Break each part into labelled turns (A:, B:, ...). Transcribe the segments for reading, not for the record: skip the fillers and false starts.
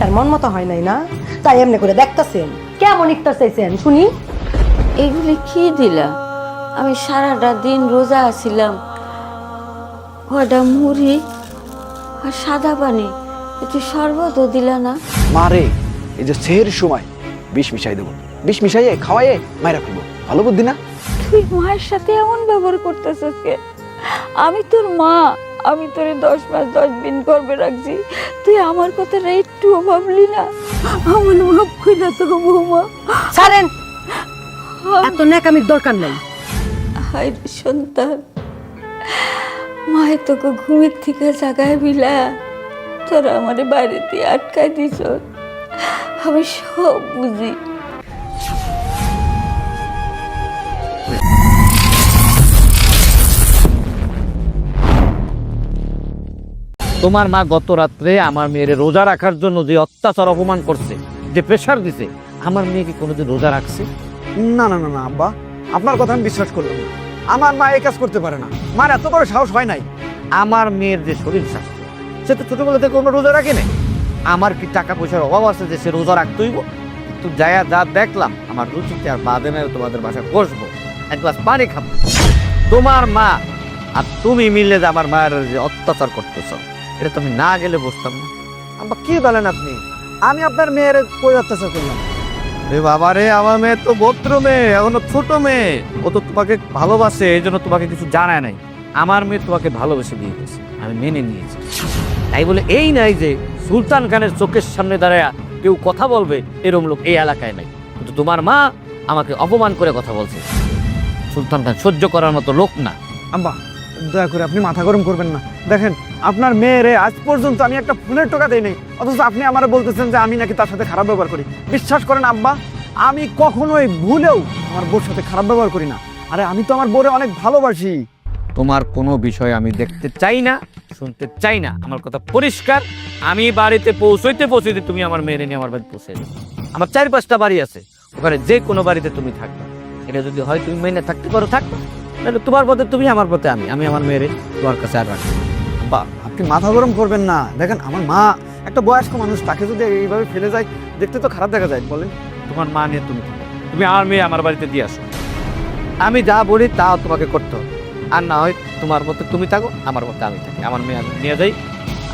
A: ইফতার মন মতো হয় নাই না, তাই এমনি করে দেখতেছেন। কেমন ইফতার চাইছেন শুনি?
B: এগুলি কি দিলা? আমি সারাটা দিন রোজা আছিলাম। কয়টা মুড়ি আর সাদা পানি, একটু শরবতও দিলা না?
C: মারে এই যে সেহের সময় বিষ মিশাই দেবো, বিষ মিশাইয়ে খাওয়াইয়ে মায়েরা ফেলবো, ভালো বুদ্ধি না?
B: তুই মায়ের সাথে এমন ব্যবহার করতেছিস কে? আমি তোর মা, আমি তোরে 10 মাস 10 দিন গর্ভে রাখছি, তুই আমার কথাটা একটুও ভাবলি না? আমার মাফ কইরা তো বৌমা।
A: ছাড়েন, এত ন্যাকামির দরকার নাই।
B: হায় রে সন্তান, মায়ের তোকে ঘুমের থেকে জাগায় বিলা তোরা আমারে বাইরে দিয়ে আটকায় দিছ। আমি সব বুঝি।
D: তোমার মা গত রাত্রে আমার মেয়ের রোজা রাখার জন্য যে অত্যাচার অপমান করছে, যে প্রেশার দিছে, আমার মেয়েকে কোনোদিন রোজা রাখছে?
C: না না না না আব্বা, আপনার কথা আমি বিশ্বাস করলাম না। আমার মা এই কাজ করতে পারে না, মার এত বড় সাহস হয় নাই।
D: আমার মেয়ের যে শরীর স্বাস্থ্য, সে তো ছোটবেলা থেকে কোনো রোজা রাখে নাই। আমার কি টাকা পয়সার অভাব আছে যে সে রোজা রাখতেইব? তো যায়া যা দেখলাম, আমার রুচিতে আর বাদে মেয়ে তোমাদের বাসায় বসবো, এক গ্লাস পানি খাবো। তোমার মা আর তুমি মিলে যে আমার মায়ের যে অত্যাচার করতেছ, এটা তুমি না গেলে বুঝতাম না।
C: আব্বা কি বলেন আপনি? আমি আপনার মেয়ের কই অত্যাচার করলাম?
D: রে বাবা রে, আমার মেয়ে তো ভদ্র মেয়ে, এখনো ছোট মেয়ে, ও তো তোমাকে ভালোবাসে, এই জন্য তোমাকে কিছু জানায় নাই। আমার মেয়ে তোমাকে ভালোবেসে বিয়ে করেছে, আমি মেনে নিয়েছি। তাই বলে এই নাই যে সুলতান খানের চোখের সামনে দাঁড়ায় কেউ কথা বলবে এরকম লোক এই এলাকায় নাই। কিন্তু তোমার মা আমাকে অপমান করে কথা বলছে, সুলতান খান সহ্য করার মতো লোক না।
C: আব্বা দয়া করে আপনি মাথা গরম করবেন না। দেখেন আপনার মেয়েরে আজ পর্যন্ত আমি একটা ফুলের টোকা দেই নাই, অথচ আপনি আমারে বলতেছেন যে আমি নাকি তার সাথে খারাপ ব্যবহার করি। বিশ্বাস করেন আব্বা, আমি কখনোই ভুলেও আমার বউর সাথে খারাপ ব্যবহার করি না। আরে আমি তো আমার বউরে অনেক ভালোবাসি।
D: তোমার কোনো বিষয় আমি দেখতে চাই না, শুনতে চাই না। আমার কথা পরিষ্কার, আমি বাড়িতে পৌঁছইতে তুমি আমার মেয়েরে নিয়ে আমার বাড়ি পৌঁছে যাবে। আমার 4-5টা বাড়ি আছে, ওখানে যে কোনো বাড়িতে তুমি থাকবে। এটা যদি হয় তুমি মেনে থাকতে পারো থাকবে, তাহলে তোমার পথে তুমি, আমার পথে আমি আমার মেয়েরে তোমার কাছে আর রাখবো।
C: আব্বা আপনি মাথা গরম করবেন না। দেখেন আমার মা একটা বয়স্ক মানুষ, তাকে যদি এইভাবে ফেলে যায় দেখতে তো খারাপ দেখা যায়। বলেন
D: তোমার মা নিয়ে তুমি থাকো, তুমি আমার মেয়ে আমার বাড়িতে দিয়ে আসো। আমি যা বলি তা তোমাকে করতে হবে, আর না হয় তোমার মতো তুমি থাকো, আমার মতো আমি থাকি। আমার মেয়ে আমি নিয়ে যাই,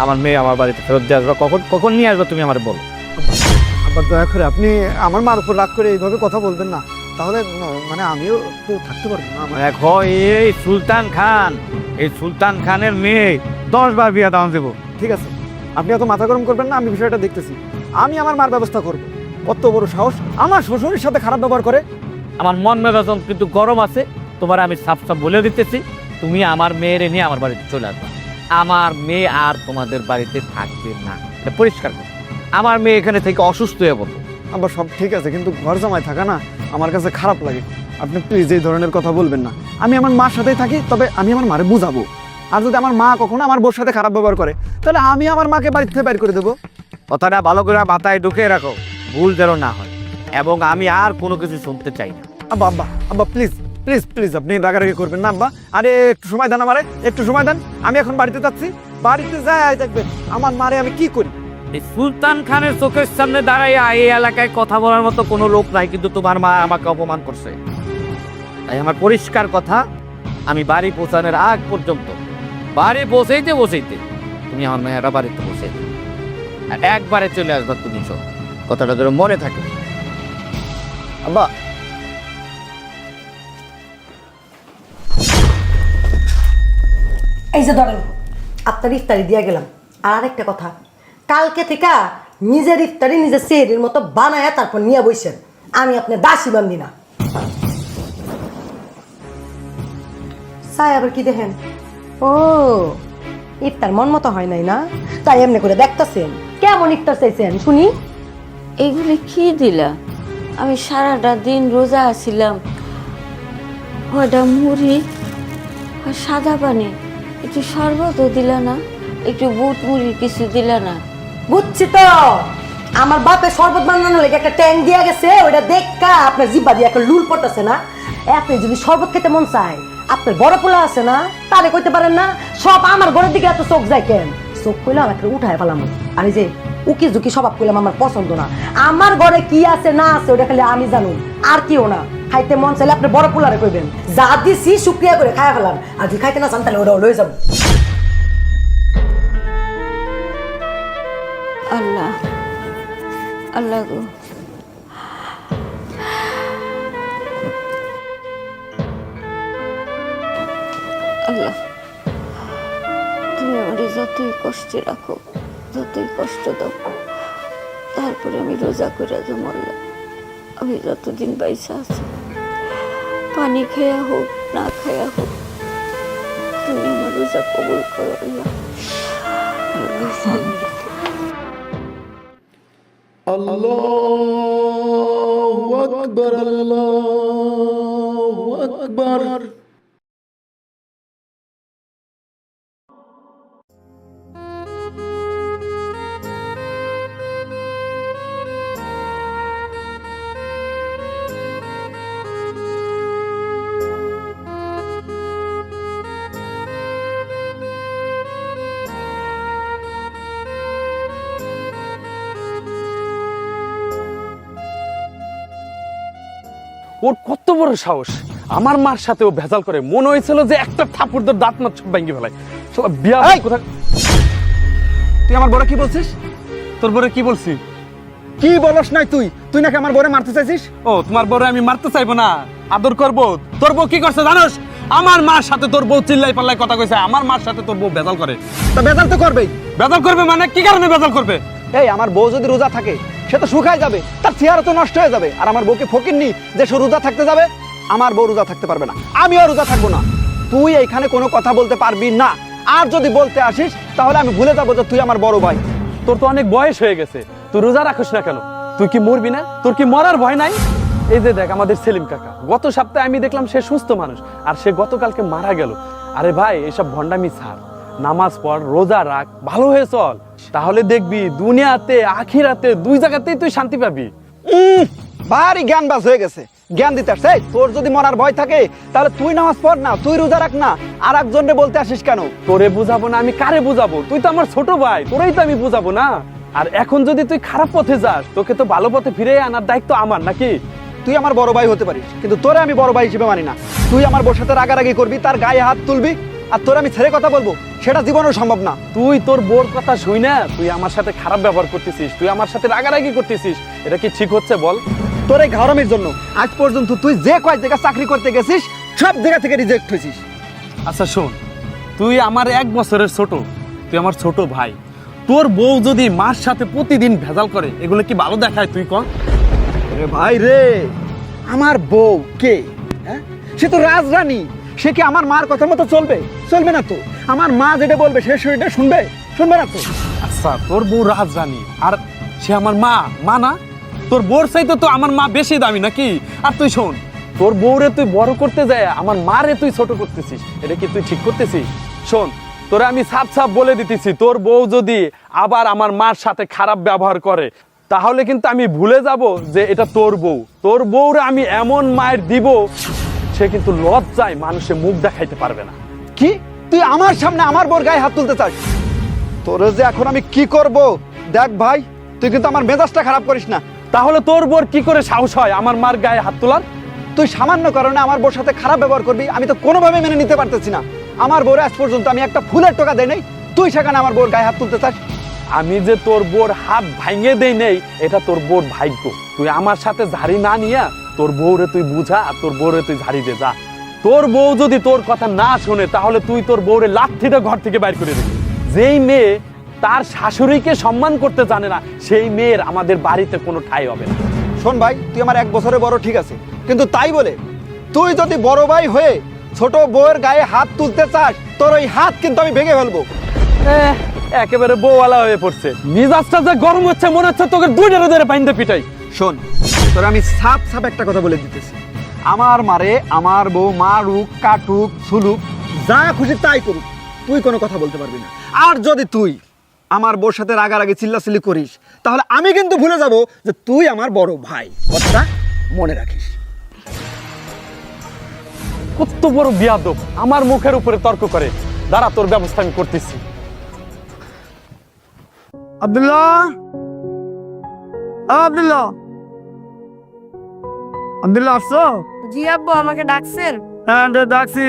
D: আমার মেয়ে আমার বাড়িতে ফেরত দিয়ে আসবে। কখন কখন নিয়ে আসবে তুমি আমার বলো।
C: আবার দয়া করে আপনি আমার মার উপর রাগ করে এইভাবে কথা বলবেন না, তাহলে মানে আমিও তো থাকতে পারবো না।
D: দেখো এই সুলতান খান, এই সুলতান খানের মেয়ে 10 বার বিয়ে দাম দেবো।
C: ঠিক আছে, আপনি এত মাথা গরম করবেন না, আমি বিষয়টা দেখতেছি। আমি আমার মার ব্যবস্থা করব। কত বড় সাহস, আমার শ্বশুরের সাথে খারাপ ব্যবহার করে।
D: আমার মন মেজাজ কিন্তু গরম আছে, তোমার আমি সাফ সাফ বলে দিতেছি, তুমি আমার মেয়েরে নিয়ে আমার বাড়িতে চলে আসবে। আমার মেয়ে আর তোমাদের বাড়িতে থাকবে না, এটা পরিষ্কার করো। আমার মেয়ে এখানে থেকে অসুস্থ হয়ে পড়বে।
C: আবার সব ঠিক আছে, কিন্তু ঘর জামাই থাকা না আমার কাছে খারাপ লাগে। আপনি প্লিজ এই ধরনের কথা বলবেন না। আমি আমার মার সাথেই থাকি, তবে আমি আমার মারে বুঝাবো। আর যদি আমার মা কখনো আমার বউর সাথে খারাপ ব্যবহার করে, তাহলে আমি আমার মাকে বাড়ি থেকে বের করে দেবো।
D: কথাটা ভালো করে মাথায় ঢুকে রাখো, ভুল যেন না হয়, এবং আমি আর কোনো কিছু শুনতে চাই না।
C: আব্বা আব্বা আব্বা প্লিজ প্লিজ প্লিজ আপনি রাগারাগি করবেন না আব্বা। আরে একটু সময় দেন আমারে, একটু সময় দেন। আমি এখন বাড়িতে যাচ্ছি, বাড়িতে যাই দেখবেন আমার মারে আমি কি করি।
D: এই সুলতান খানের চোখের সামনে দাঁড়াইয়া এই এলাকায় কথা বলার মতো কোনো লোক নাই, কিন্তু তোমার মা আমাকে অপমান করছে। তাই আমার পরিষ্কার কথা, আমি বাড়ি পৌঁছানোর আগ পর্যন্ত, বাড়ি পৌঁছাইতে তুমি আমার মেয়েরা বাড়িতে পৌঁছে দিবে। আর একবারে চলে আসবা তুমি, সব কথাটা যেন মনে থাকে।
C: আব্বা
A: এই যে ধরেন, আপনার ইফতারি দিয়ে গেলাম। আর আরেকটা কথা, কালকে থেকে নিজের ইফতারি নিজের সেহরির মতো বানায়া তারপর নিয়ে বসেন। আমি আপনার দাসী বান্দি না। চাই আবার কি দেখেন? ও ইফতার মন মতো হয় নাই না, তাই এমনি করে দেখতেছেন। কেমন ইফতার চাইছেন শুনি?
B: এগুলি কি দিলা? আমি সারাটা দিন রোজা আছিলাম। কয়টা মুড়ি আর সাদা পানি, একটু শরবতও দিলা না? একটু বুট মুড়ি কিছু দিলা না?
A: বুঝছি তো, আমার বাপে শরবত বানানোর লেগে একটা ট্যাঙ্ক দিয়া গেছে, ওইটা দেখা আপনার জিব্বা দিয়ে একটা লুল পড়তেছে না। আপনি যদি শরবত খেতে মন চায়, আপনার বড় পোলা আছে না, তারে কইতে পারেন না সব আমার ঘরের দিকে এত চোখ যায় কেন? চোখ কইলাম একটা উঠায় ফেলাম। আর এই যে উকি ঝুঁকি স্বভাব করলাম আমার পছন্দ না। আমার ঘরে কি আছে না আছে ওটা খালি আমি জানি, আর কেউ না। খাইতে মন চাইলে আপনি বড় পোলারে কইবেন, যা দিছি শুক্রিয়া করে খায়া ফেলাম, আর যদি খাইতে না চান তাহলে ওটা লয়ে যাবো।
B: আল্লাহ আল্লাহ গো, আল্লাহ তুমি আমার যতই কষ্টে রাখো, যতই কষ্ট দাও, তারপরে আমি রোজা করে যে মরলাম, আমি যতদিন বাইসা আছি, পানি খেয়া হোক না খেয়া হোক, তুমি আমার রোজা কবুল করো আল্লাহ।
E: আল্লাহু আকবার, আল্লাহু আকবার।
F: ওর কত বড় সাহস, আমার মার সাথে ও ভেজাল করে। মনে হয়েছিল যে একটা থাপ্পড় তোর দাঁত মাছ সব ভেঙে ফেলায়। শালা বিয়া
C: এই!
F: কোথায়?
C: তুই আমার বড় কি বলছিস?
F: তোর বরে কি বলছি?
C: কি বলস নাই তুই? তুই নাকি আমার বড় মারতে চাইছিস?
F: ও তোমার বরে আমি মারতে চাইবো না, আদর করবো। তোর বউ কি করছে জানোস? আমার মার সাথে তোর বউ চিল্লাই পাল্লাই কথা কইছে। আমার মার সাথে তোর বউ ভেজাল করে।
C: তা বেজাল তো করবেই।
F: ভেজাল করবে মানে কি কারণে ভেজাল করবে?
C: এই আমার বউ যদি রোজা থাকে সে তো শুকায় যাবে, তার চেহারা তো নষ্ট হয়ে যাবে। আর আমার বউকে ফকিরনি যে সে রোজা থাকতে যাবে? আমার বউ রোজা থাকতে পারবে না, আমিও রোজা থাকবো না। তুই এইখানে কোনো কথা বলতে পারবি না। আর যদি বলতে আসিস তাহলে আমি ভুলে যাবো যে তুই আমার বড় ভাই।
F: তোর তো অনেক বয়স হয়ে গেছে, তুই রোজা রাখিস না কেন? তুই কি মরবি না? তোর কি মরার ভয় নাই? এই যে দেখ আমাদের সেলিম কাকা, গত সপ্তাহে আমি দেখলাম সে সুস্থ মানুষ, আর সে গতকালকে মারা গেল। আরে ভাই এসব ভণ্ডামি ছাড়, নামাজ পড়, রোজা রাখ, ভালো হয়ে চল, তাহলে দেখবি দুনিয়াতে আখিরাতে দুই জায়গাতেই তুই শান্তি পাবি।
C: ভারী জ্ঞানবাজ হয়ে গেছে, জ্ঞান দিতে আসছে। এই, তোর যদি মরার ভয় থাকে তাহলে তুই নামাজ পড় না, তুই রোজা রাখ না, আর একজনকে বলতে আসিস কেন?
F: তোরে বুঝাবো না আমি কারে বুঝাবো? তুই তো আমার ছোট ভাই, তোরেই তো আমি বুঝাবো না। আর এখন যদি তুই খারাপ পথে যাস, তোকে তো ভালো পথে ফিরে আনার দায়িত্ব আমার, নাকি?
C: তুই আমার বড় ভাই হতে পারিস, কিন্তু তোরে আমি বড় ভাই হিসেবে মানি না। তুই আমার বউর সাথে রাগারাগি করবি, তার গায়ে হাত তুলবি, আর তোর আমি ছেড়ে কথা বলবো, সেটা জীবনেও সম্ভব না।
F: তুই তোর বোর কথা শুই না, তুই আমার সাথে খারাপ ব্যবহার করতেছিস, তুই আমার সাথে রাগারাগি করতেছিস, এটা কি ঠিক হচ্ছে বল?
C: তোর এই ঘরমের জন্য আজ পর্যন্ত তুই যে কয় জায়গা চাকরি করতে গেছিস সব জায়গা থেকে রিজেক্ট হয়েছিস।
F: আচ্ছা শোন, তুই আমার 1 বছরের ছোট, তুই আমার ছোট ভাই। তোর বউ যদি মার সাথে প্রতিদিন ভেজাল করে, এগুলো কি ভালো দেখায়? তুই কর।
C: রে ভাই রে, আমার বউ কে? হ্যাঁ, সে তো রাজরানী, সে কি আমার মার কথা মতো চলবে? চলবে না তো। আমার মা যেটা বলবে সে সেটা শুনবে? শুনবে না তো।
F: আচ্ছা তোর বউ রাজরানী, আর সে আমার মা, মা না? তোর বউর চাইতে তো আমার মা বেশি দামি, নাকি? আর তুই শোন, তোর বউরে তুই বড় করতে যায় আমার মারে তুই ছোট করতেছিস, এটা কি তুই ঠিক করতেছিস? শোন, তোরে আমি সাপ সাপ বলে দিতেছি, তোর বউ যদি আবার আমার মার সাথে খারাপ ব্যবহার করে, তাহলে কিন্তু আমি ভুলে যাব যে এটা তোর বউ। তোর বউরে আমি এমন মায়ের দিব, সে কিন্তু লজ্জায় মানুষে মুখ দেখাইতে পারবে না।
C: কি তুই আমার সামনে আমার বউর গায়ে হাত তুলতে চাস? তোর যে এখন আমি কি করব দেখ ভাই, তুই কিন্তু আমার মেজাজটা খারাপ করিস না।
F: তাহলে তোর বউর কি করে সাহস হয় আমার মার গায়ে হাত তোলার?
C: তুই সামান্য কারণে আমার বউর সাথে খারাপ ব্যবহার করবি, আমি তো কোনোভাবে মেনে নিতে পারতেছি না। আমার বউর আজ পর্যন্ত আমি একটা ফুলের টাকা দেই নাই, তুই সেখানে আমার বউর গায়ে হাত তুলতে চাস?
F: আমি যে তোর বোর হাত ভাঙে দেই নেই, এটা তোর বোর ভাগ্য। তুই আমার সাথে ঝাড়ি না নিয়া তোর বউরে তুই বুঝা, আর তোর বউরে তুই ঝাড়ি দে যা। তোর বউ যদি তোর কথা না শোনে, তাহলে তুই তোর বউরে লাথিটা ঘর থেকে বাইর করে দিবি। যেই মেয়ে তার শাশুড়িকে সম্মান করতে জানে না, সেই মেয়ের আমাদের বাড়িতে কোনো ঠাঁই হবে না।
C: শোন ভাই, তুই আমার 1 বছরের বড় ঠিক আছে, কিন্তু তাই বলে তুই যদি বড় ভাই হয়ে ছোট বউয়ের গায়ে হাত তুলতে চাস, তোর ওই হাত কিন্তু আমি ভেঙে ফেলবো।
F: একেবারে বউওয়ালা হয়ে পড়ছে, মিজাজটা যে গরম হচ্ছে, মনে হচ্ছে তোকে দুইটা ধরে বাইন্দে পিটাই।
C: শোন, তোর আমি সাপ সাপ একটা কথা বলে দিতেছি, আমার মারে আমার বউ মারুক, কাটুক, ছুলুক, যা খুশি তাই করুক, তুই কোনো কথা বলতে পারবি না। আর যদি তুই আমার বউর সাথে রাগারাগি চিল্লাচিল্লি করিস, তাহলে আমি কিন্তু ভুলে যাব যে তুই আমার বড় ভাই। কথাটা মনে রাখিস।
F: কত বড় বিয়াদব, আমার মুখের উপরে তর্ক করে। দাঁড়া, তোর ব্যবস্থা আমি করতেছি।
C: আব্দুল্লাহ, আব্দুল্লাহ, আব্দুল্লাহ আসছো?
G: জি আব্বু, আমাকে ডাকছেন?
C: হ্যাঁ ডাকছি।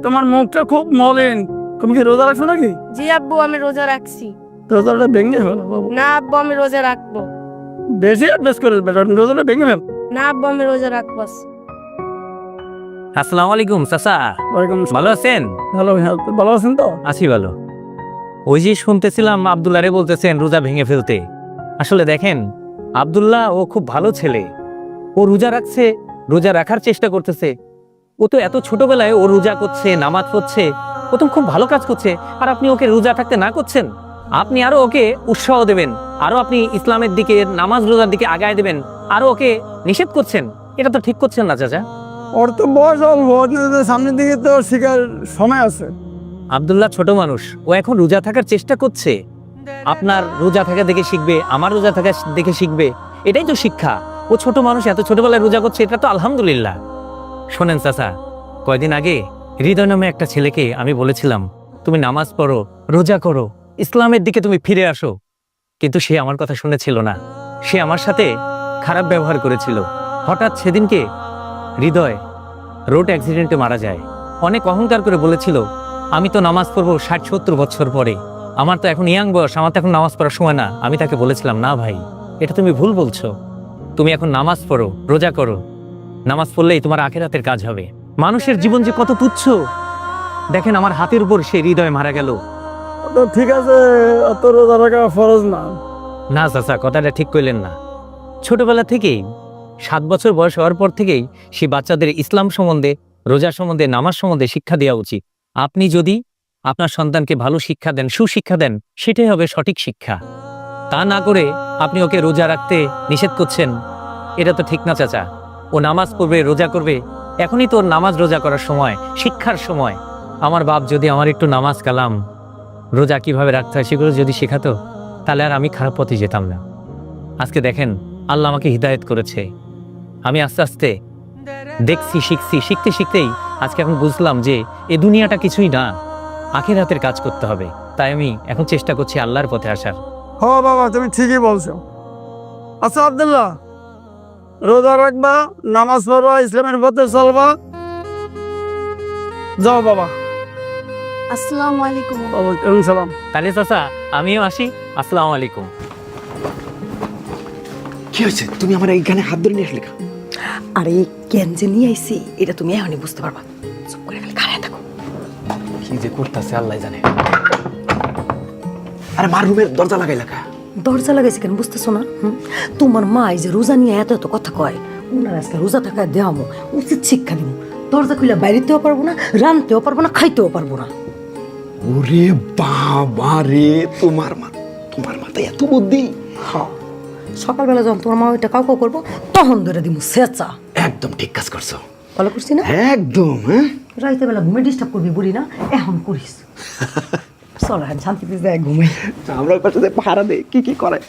C: তোমার মুখটা খুব মলিন, তুমি কি রোজা রাখছো নাকি?
G: জি আব্বু, আমি রোজা রাখছি।
C: রোজাটা ভেঙে ফেলো বাবু,
G: না আব্বু, আমি রোজা রাখবো।
C: বেশি অ্যাডভাইস করে রোজাটা ভেঙে ফেলো।
G: না আব্বু, আমি রোজা রাখবো।
D: আসসালামু আলাইকুম চাচা,
C: ওয়ালাইকুম আসসালাম।
D: ভালো আছেন?
C: ভালো, ভালো আছেন তো?
D: আছি ভালো। ওই যে শুনতেছিলাম আব্দুল্লাহ রে বলতেছেন রোজা ভেঙে ফেলতে। আসলে দেখেন, আব্দুল্লাহ ও খুব ভালো ছেলে, ও রোজা রাখছে, রোজা রাখার চেষ্টা করতেছে। ও তো এত ছোটবেলায় ও রোজা করছে, নামাজ পড়ছে, ও তো খুব ভালো কাজ করছে। আর আপনি ওকে রোজা থাকতে না করছেন? আপনি আরো ওকে উৎসাহ দেবেন, আরো আপনি ইসলামের দিকে, নামাজ রোজার দিকে আগায় দেবেন, আরো ওকে নিষেধ করছেন। এটা তো ঠিক করছেন না চাচা।
C: ওর তো বয়স অল্প, সামনের দিকে তো শিকার সময় আছে।
D: আব্দুল্লাহ ছোট মানুষ, ও এখন রোজা থাকার চেষ্টা করছে। আপনার রোজা থাকা দেখে শিখবে, আমার রোজা থাকা দেখে শিখবে, এটাই তো শিক্ষা। ও ছোট মানুষ, এত ছোটবেলায় রোজা করছে, এটা তো আলহামদুলিল্লাহ। শোনেন চাচা, কয়দিন আগে হৃদয় নামে একটা ছেলেকে আমি বলেছিলাম তুমি নামাজ পড়ো, রোজা করো, ইসলামের দিকে তুমি ফিরে আসো, কিন্তু সে আমার কথা শুনেছিল না। সে আমার সাথে খারাপ ব্যবহার করেছিল। হঠাৎ সেদিনকে হৃদয় রোড অ্যাক্সিডেন্টে মারা যায়। অনেক অহংকার করে বলেছিল আমি তো নামাজ পড়বো 60-70 বছর পরে, আমার তো এখন ইয়াং বয়স, আমার তো এখন নামাজ পড়ার সময় না। আমি তাকে বলেছিলাম না ভাই, এটা তুমি ভুল বলছো, তুমি এখন নামাজ পড়ো, রোজা করো, নামাজ পড়লেই তোমার আখিরাতের কাজ হবে। মানুষের জীবন যে কত তুচ্ছ, দেখেন আমার হাতের উপর সে হৃদয় মারা গেল।
C: তো ঠিক আছে, অত রোজা রাখা ফরজ না।
D: না চাচা, কথাটা ঠিক কইলেন না। ছোটবেলা থেকেই 7 বছর বয়স হওয়ার পর থেকেই সে বাচ্চাদের ইসলাম সম্বন্ধে, রোজা সম্বন্ধে, নামাজ সম্বন্ধে শিক্ষা দেওয়া উচিত। আপনি যদি আপনার সন্তানকে ভালো শিক্ষা দেন, সুশিক্ষা দেন, সেটাই হবে সঠিক শিক্ষা। তা না করে আপনি ওকে রোজা রাখতে নিষেধ করছেন, এটা তো ঠিক না চাচা। ও নামাজ পড়বে, রোজা করবে, এখনই তো ওর নামাজ রোজা করার সময়, শিক্ষার সময়। আমার বাপ যদি আমার একটু নামাজ কালাম, রোজা কিভাবে রাখতে হয় সেগুলো যদি শেখাতো, তাহলে আর আমি খারাপ পথে যেতাম না। আজকে দেখেন আল্লাহ আমাকে হিদায়েত করেছে, আমি আস্তে আস্তে দেখছি, শিখছি, শিখতে শিখতেই আজকে এখন বুঝলাম যে এ দুনিয়াটা কিছুই না, আখিরাতের কাজ করতে হবে। তাই আমি এখন চেষ্টা করছি আল্লাহর পথে আসার।
C: হ বাবা, তুমি ঠিকই বলছো। আচ্ছা আব্দুল্লাহ, রোজা রাখবা, নামাজ পড়বা, ইসলামের পথে চলবা। যাও বাবা।
G: আসসালামু আলাইকুম।
C: ওয়ালাইকুম সালাম।
D: তাহলে চাচা আমিও আসি, আসসালামু আলাইকুম।
H: কি হয়েছে? তুমি আমার এইখানে হাত ধরে নিয়ে আসলে কেন?
A: আরে কেন যে নিয়ে আইছি এটা তুমি এখনই বুঝতে পারবা। চুপ করে খালি খাড়ায় থাকো।
H: কি যে করতেছে আল্লাহ জানে। আরে মার রুমের দরজা লাগাই লাগা।
A: দরজা লাগাইছে কেন বুঝতেছো না? তোমার মা এই যে রোজা নিয়ে এত এত কথা কয়, ওনার আজকে রোজা থাকা দেওয়ামো, উচিত শিক্ষা দিব। দরজা খুলে বাইরেতেও পারবো না, রানতেও পারবো না, খাইতেও পারবো না।
H: ওরে বাবা রে, তোমার মাথায় এত বুদ্ধি।
A: হ্যাঁ, সকালবেলা যখন তোমার মা ওইটা কাউ কাউ করবো তখন ধরে দিব সেচা।
H: একদম ঠিক কাজ করছো।
A: ভালো করছি না?
H: একদম। হ্যাঁ,
A: রাইতে বেলা ঘুমে ডিস্টার্ব করবি বুড়ি না, এখন করিস। চলো এখন শান্তিতে যায় ঘুমাই।
H: আমরা ওই পাশে পাহারা দেই, কি কি করে।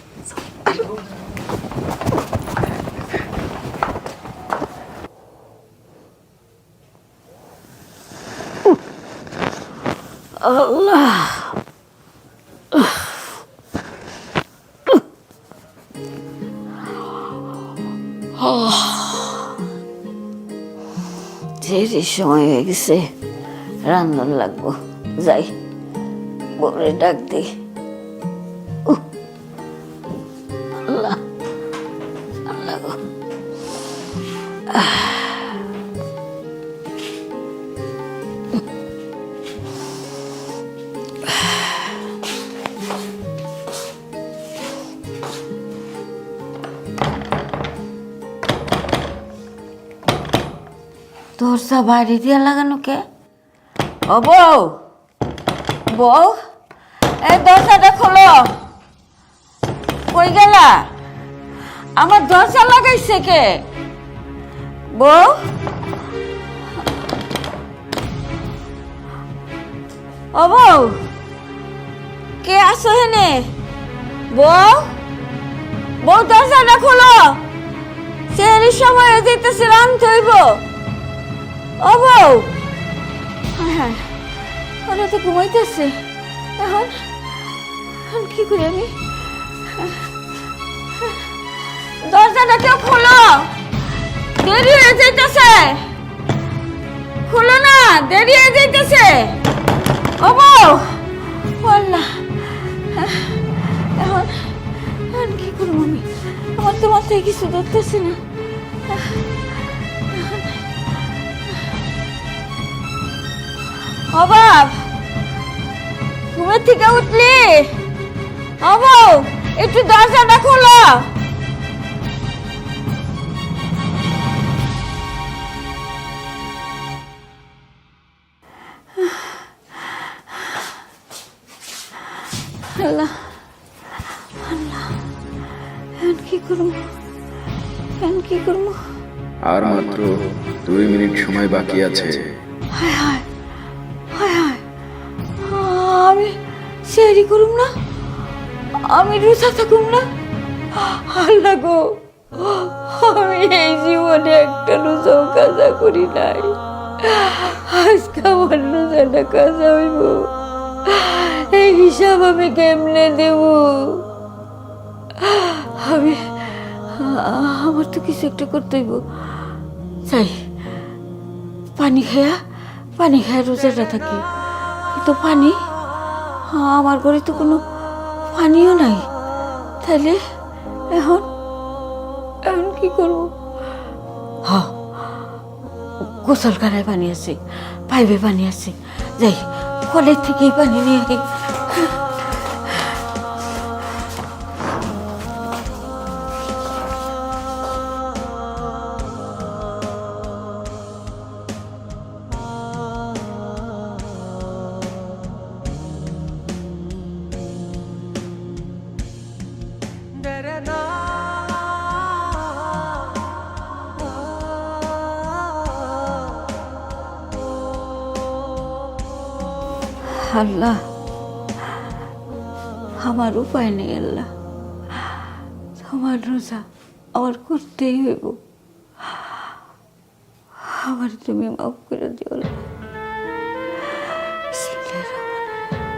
B: আল্লাহ, দেরির সময় হয়ে গেছে, রান্নার লাগবো। যাই বউরে ডাক দিই। আল্লাহ, আল্লাহ গো। দরজা বাইরে দিয়ে লাগানো কে? ও বউ, বউ, এই দরজাটা খোলো। কই গেলা? আমার দরজা লাগাইছে কে? বউ, ও বউ, কে আসো হেনে? বউ, বউ দরজাটা খোলো। সেহরির সময় হয়ে যেতেছে, রানতে হইব। ও বউ, হ্যাঁ, ওরা তো ঘুমাইতেছে। এখন এখন কি করি আমি? দরজাটা কেউ খোলো, দেরি হয়ে যাইতেছে। খোলো না, দেরি হয়ে যাইতেছে। ও বউ, আল্লাহ, এখন এখন কি করবো আমি? আমার তো মাথায় কিছু ধরতেছে না। অবাব, ঘুমের থেকে উঠলি? ও বউ, একটু দরজাটা খোলো। আল্লাহ, আল্লাহ, এখন কি করবো? এখন কি করবো?
E: আর মাত্র 2 মিনিট সময় বাকি আছে।
B: হায় হায়, হায় হায়, আমি সেরি করুম না, আমি রোজা থাকুম না। আল্লাহ গো, আমি এই জীবনে একটা রোজাও কাজা করি নাই, আজকে আমার রোজাটা কাজা হইব। এই হিসাব আমি কেমনে দেব? আমার তো কিছু একটা করতে হইব। চাই পানি খায়া রোজাটা থাকি, কিন্তু পানি, আমার ঘরে তো কোনো পানিও নাই। তাহলে এখন এখন কি করব? গোসল করায় পানি আছে, পাইপে পানি আছে, যাই কলের থেকেই পানি নিয়ে আই। আল্লাহ, আমার উপায় নেই। আল্লাহ, তোমার রোজা আমার করতেই হইব। আমার তুমি মাফ করে দিও। আল্লাহ, বিসমিল্লাহির রহমানির রহিম।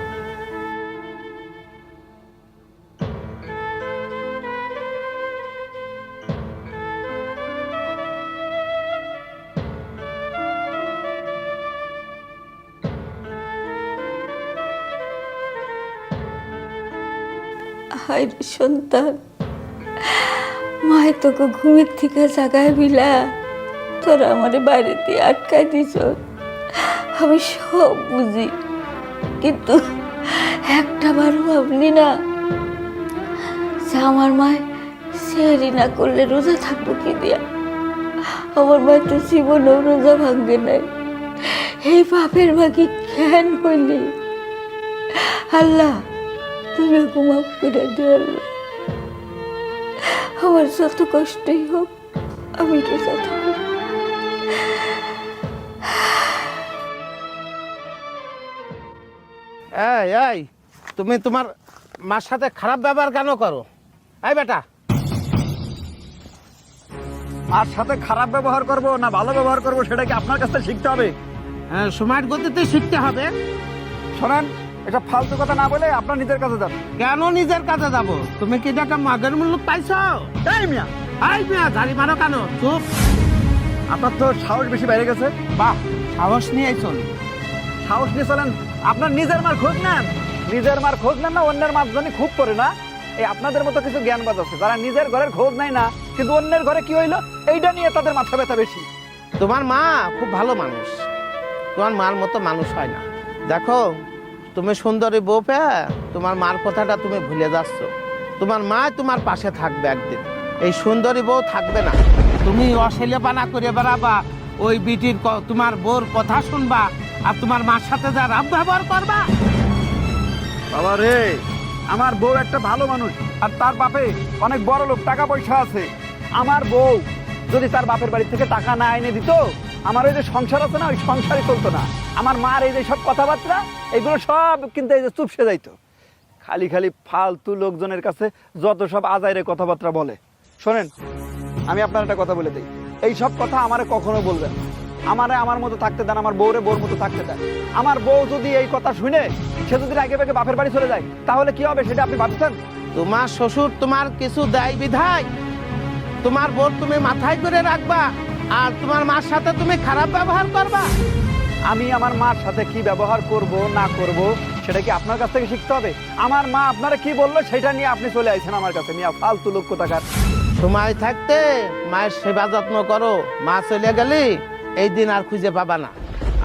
B: হায় রে সন্তান, মায় তোকে ঘুমের থেকে জাগায় বিলা, তোরা আমার বাড়িতে আটকাই দিছ। আমি সব বুঝি, কিন্তু একটা বারও ভাবলি না যে আমার মায় সেহরি না করলে রোজা থাকবো কি দিয়া? আমার মায় তো জীবনেও রোজা ভাঙবে নাই। এই বাপের বাকি কেন হইলি? আল্লাহ, তুমি ওকে মাফ করে দিও। আল্লাহ, আমার যত কষ্টই হোক আমি রোজা থাকবো।
I: এই এই, তুমি তোমার মার সাথে খারাপ ব্যবহার কেন করো? এই বেটা,
C: মার সাথে খারাপ ব্যবহার করব না ভালো ব্যবহার করব সেটা কি আপনার কাছে শিখতে হবে?
I: সময়ের গতিতে শিখতে হবে।
C: শোনেন, এটা ফালতু কথা না বলে আপনার নিজের কাছে যান।
I: কেন নিজের কাছে যাব? তুমি কি টাকা মাগের মূল্য পাইছো?
C: এই মিয়া,
I: এই মিয়া, ঝাড়ি মারো কেন? চুপ।
C: আপনার তো সাহস বেশি বাইরে গেছে।
I: বাহ, সাহস নিয়ে চল।
C: সাহস নিয়ে চলেন। আপনার নিজের মার খোঁজ নেন, নিজের মার খোঁজ নেন না অন্যের মার জন্য খুব করে না। এই আপনাদের মতো কিছু জ্ঞানবাজ আছে যারা নিজের ঘরের খোঁজ নেয় না, কিন্তু অন্যের ঘরে কি হইলো এইটা নিয়ে তাদের মাথা ব্যথা বেশি।
I: তোমার মা খুব ভালো মানুষ, তোমার মার মতো মানুষ হয় না। দেখো, তুমি সুন্দরী বউ পেয়ে তোমার মার কথাটা তুমি ভুলে যাচ্ছ। তোমার মা তোমার পাশে থাকবে একদিন, এই সুন্দরী বউ থাকবে না। তুমি অশৈলপানা করে বেড়াবা, ওই বিটির তোমার বউর কথা শুনবা, আর তোমার মার সাথে যা রাব ব্যবহার করবা।
C: বাবা রে, আমার বউ একটা ভালো মানুষ, আর তার বাপে অনেক বড় লোক, টাকা পয়সা আছে। আমার বউ যদি তার বাপের বাড়ি থেকে টাকা না এনে দিত, আমার ওই যে সংসার আছে না, ওই সংসারই চলতো না। আমার মার এই যে সব কথাবার্তা, এগুলো সব কিন্তু এই যে চুপসে যাইতো। খালি খালি ফালতু লোকজনের কাছে যত সব আজাইরে কথাবার্তা বলে। শোনেন, আমি আপনার একটা কথা বলে দিই, এই সব কথা আমারে কখনো বলবেন না। আমারে আমার মতো থাকতে দেন, আমার বউরে বউর মতো থাকতে দেন। আমার বউ যদি এই কথা শুনে সে যদি আগে বাপের বাড়ি চলে যায়, তাহলে কি হবে সেটা আপনি ভাবছেন?
I: তোমার শ্বশুর তোমার কিছু দেয় বিধায় তোমার বোন তুমি মাথায় করে রাখবা, আর তোমার মার সাথে তুমি খারাপ ব্যবহার করবা।
C: আমি আমার মার সাথে কি ব্যবহার করব না করব সেটা কি আপনার কাছ থেকে শিখতে হবে? আমার মা আপনারা কি বললো সেটা নিয়ে আপনি চলে আইছেন আমার কাছে। মিয়া ফালতু লোক কোথাকার।
I: সময় থাকতে মায়ের সেবা যত্ন করো, মা চলে গেলি এই দিন আর খুঁজে পাবা না।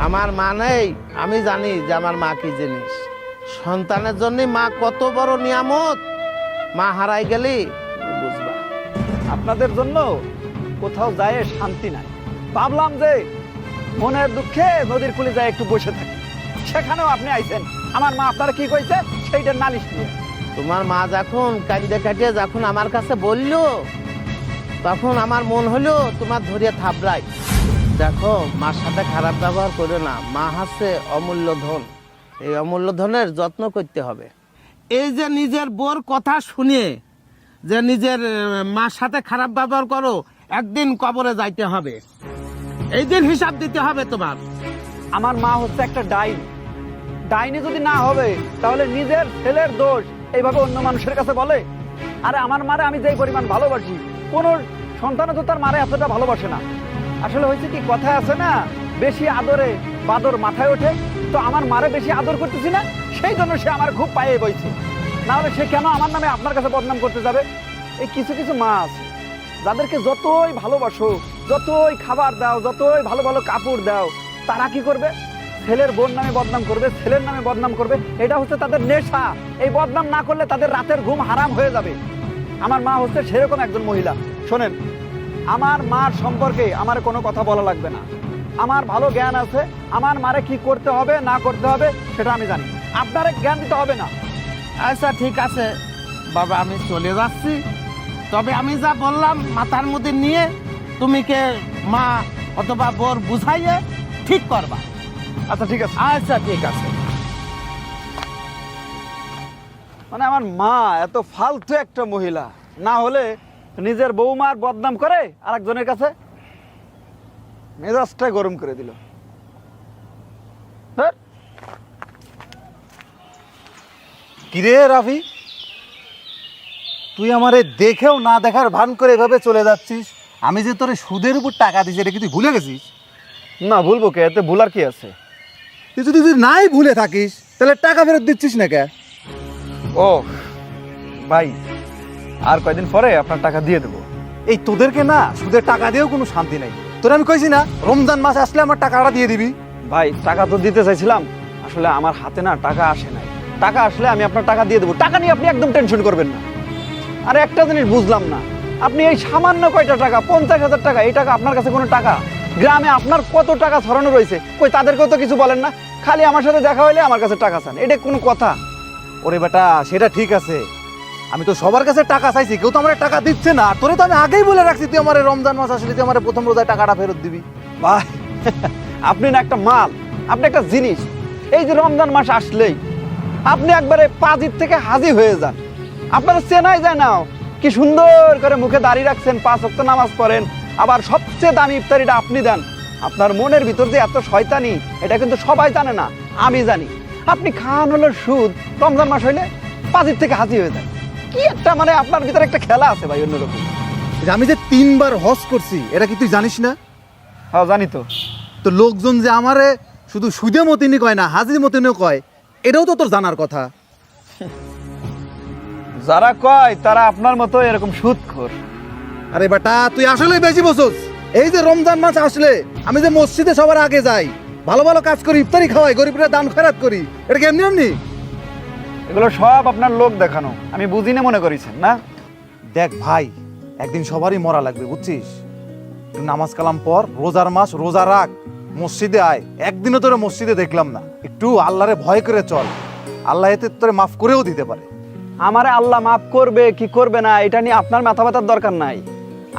I: আমার মা নেই, আমি জানি যে আমার মা কি জিনিস। সন্তানের জন্য মা কত বড় নিয়ামত, মা হারাই গেলি বুঝবা।
C: আপনাদের জন্য কোথাও যায় শান্তি নাই। ভাবলাম যে মনের দুঃখে নদীর কূলে যায় একটু বসে থাকি, সেখানেও আপনি আইছেন আমার মা আপনারা কি কইছে সেইটার নালিশ নিয়ে।
I: তোমার মা যখন কাঁদে কাটিয়ে যখন আমার কাছে বললো, তখন আমার মন হলো তোমার ধরিয়ে থাবড়াই। দেখো, মার সাথে খারাপ ব্যবহার করো না, মা হচ্ছে অমূল্য ধন, এই অমূল্য ধনের যত্ন করতে হবে। এই যে নিজের বোর কথা শুনে যে নিজের মার সাথে খারাপ ব্যবহার করো, একদিন কবরে যাইতে হবে, এই দিন হিসাব দিতে হবে তোমার।
C: আমার মা হচ্ছে একটা ডাইনি। ডাইনি যদি না হবে তাহলে নিজের ছেলের দোষ এইভাবে অন্য মানুষের কাছে বলে? আরে আমার মারে আমি যেই পরিমাণ ভালোবাসি, কোন সন্তানও তো তার মারে এতটা ভালোবাসে না। আসলে হয়েছে কি, কথা আছে না, বেশি আদরে বাদর মাথায় ওঠে। তো আমার মারে বেশি আদর করতেছি না, সেই জন্য সে আমার খুব পায়ে বইছে। না হলে সে কেন আমার নামে আপনার কাছে বদনাম করতে যাবে? এই কিছু কিছু মা আছে যাদেরকে যতই ভালোবাসো, যতই খাবার দাও, যতই ভালো ভালো কাপড় দাও, তারা কি করবে? ছেলের বোন নামে বদনাম করবে, ছেলের নামে বদনাম করবে। এটা হচ্ছে তাদের নেশা। এই বদনাম না করলে তাদের রাতের ঘুম হারাম হয়ে যাবে। আমার মা হচ্ছে সেরকম একজন মহিলা। শোনেন, আমার মার সম্পর্কে আমার কোনো কথা বলা লাগবে না। আমার ভালো জ্ঞান আছে, আমার মারে কি করতে হবে না করতে হবে সেটা আমি জানি। আপনারে জ্ঞান দিতে হবে না।
I: আচ্ছা ঠিক আছে বাবা, আমি চলে যাচ্ছি। তবে আমি যা বললাম মাথার মধ্যে নিয়ে তুমি কে মা অথবা বোর বুঝাইয়ে ঠিক করবা।
C: আচ্ছা ঠিক আছে।
I: আচ্ছা ঠিক আছে।
C: মানে আমার মা এত ফালতু একটা মহিলা না হলে নিজের বৌমার বদনাম করে আরেকজনের কাছে, মেজাজটা গরম করে দিল।
J: কিরে রাফি, তুই আমারে দেখেও না দেখার ভান করে এভাবে চলে যাচ্ছিস। আমি যে তোরে সুদের উপর টাকা দিছি এটা কি তুই ভুলে গেছিস?
C: না ভুলবো কে, এতে ভুলার কি আছে?
J: তুই যদি নাই ভুলে থাকিস তাহলে টাকা ফেরত দিচ্ছিস না কে?
C: ও ভাই, আর কয়দিন পরে আপনার টাকা দিয়ে দেবো।
J: এই তোদেরকে না সুদের টাকা দিয়েও কোনো শান্তি নাই। তোর আমি কইছি না রমজান মাস আসলে আমার টাকাটা দিয়ে দিবি?
C: ভাই টাকা তো দিতে চাইছিলাম, আসলে আমার হাতে না টাকা আসে নাই। টাকা আসলে আমি আপনার টাকা দিয়ে দেবো। টাকা নিয়ে আপনি একদম টেনশন করবেন না। আর একটা জিনিস বুঝলাম না, আপনি এই সামান্য কয়টা টাকা, 50,000 টাকা, এই টাকা আপনার কাছে কোনো টাকা? গ্রামে আপনার কত টাকা ছড়ানো রয়েছে, কই তাদেরকেও তো কিছু বলেন না, খালি আমার সাথে দেখা হলে আমার কাছে টাকা চান। এটা কোনো কথা?
J: ওরে বেটা, সেটা ঠিক আছে, আমি তো সবার কাছে টাকা চাইছি, কেউ তো আমার টাকা দিচ্ছে না। তোরে তো আমি আগেই বলে রাখছি তুই আমার রমজান মাস আসলে তুই আমার প্রথম রোজায় টাকাটা ফেরত দিবি।
C: ভাই আপনি না একটা মাল, আপনি একটা জিনিস। এই যে রমজান মাস আসলেই আপনি একবারে পাজির থেকে হাজির হয়ে যান। আপনারা চেনাই যায় না কি সুন্দর করে মুখে দাঁড়িয়ে রাখছেন, 5 ওয়াক্ত নামাজ পড়েন, আবার সবচেয়ে দামি ইফতারিটা আপনি দেন। আপনার মনের ভিতর যে এত শয়তানি এটা কিন্তু সবাই জানে না, আমি জানি। আপনি খান হলো সুদ, রমজান মাস হইলে পাজির থেকে হাজির হয়ে যান। কি একটা মানে আপনার ভিতরে একটা খেলা আছে ভাই অন্যরকম।
J: আমি যে 3 বার হজ করছি এটা কি তুই জানিস না?
C: হ্যাঁ জানি তো।
J: তো লোকজন যে আমারে শুধু সুদে মতিনি কয় না, হাজির মতিনও কয়, এটাও তো তোর জানার কথা।
C: যারা কয় তারা আপনার মতো এরকম সুদখোর।
J: আরে বেটা, তুই আসলে বেশি বসস। এই যে রমজান মাস আসলে আমি যে মসজিদে সবার আগে যাই, ভালো ভালো কাজ করি, ইফতারি খাওয়াই, গরিবরা দান খয়রাত করি, এটা কি এমনি এমনি?
C: এগুলো সব আপনার লোক দেখানো, আমি বুঝি না মনে করেছেন না?
J: দেখ ভাই, একদিন সবারই মরা লাগবে বুঝছিস। তুই নামাজ কালাম পর, রোজার মাস রোজা রাখ, মসজিদে আয়। একদিনও তোরে মসজিদে দেখলাম না। একটু আল্লাহরে ভয় করে চল, আল্লাহ এতে তোরে মাফ করেও দিতে পারে।
C: আমারে আল্লাহ মাফ করবে কি করবে না এটা নিয়ে আপনার মাথা ব্যথার দরকার নাই।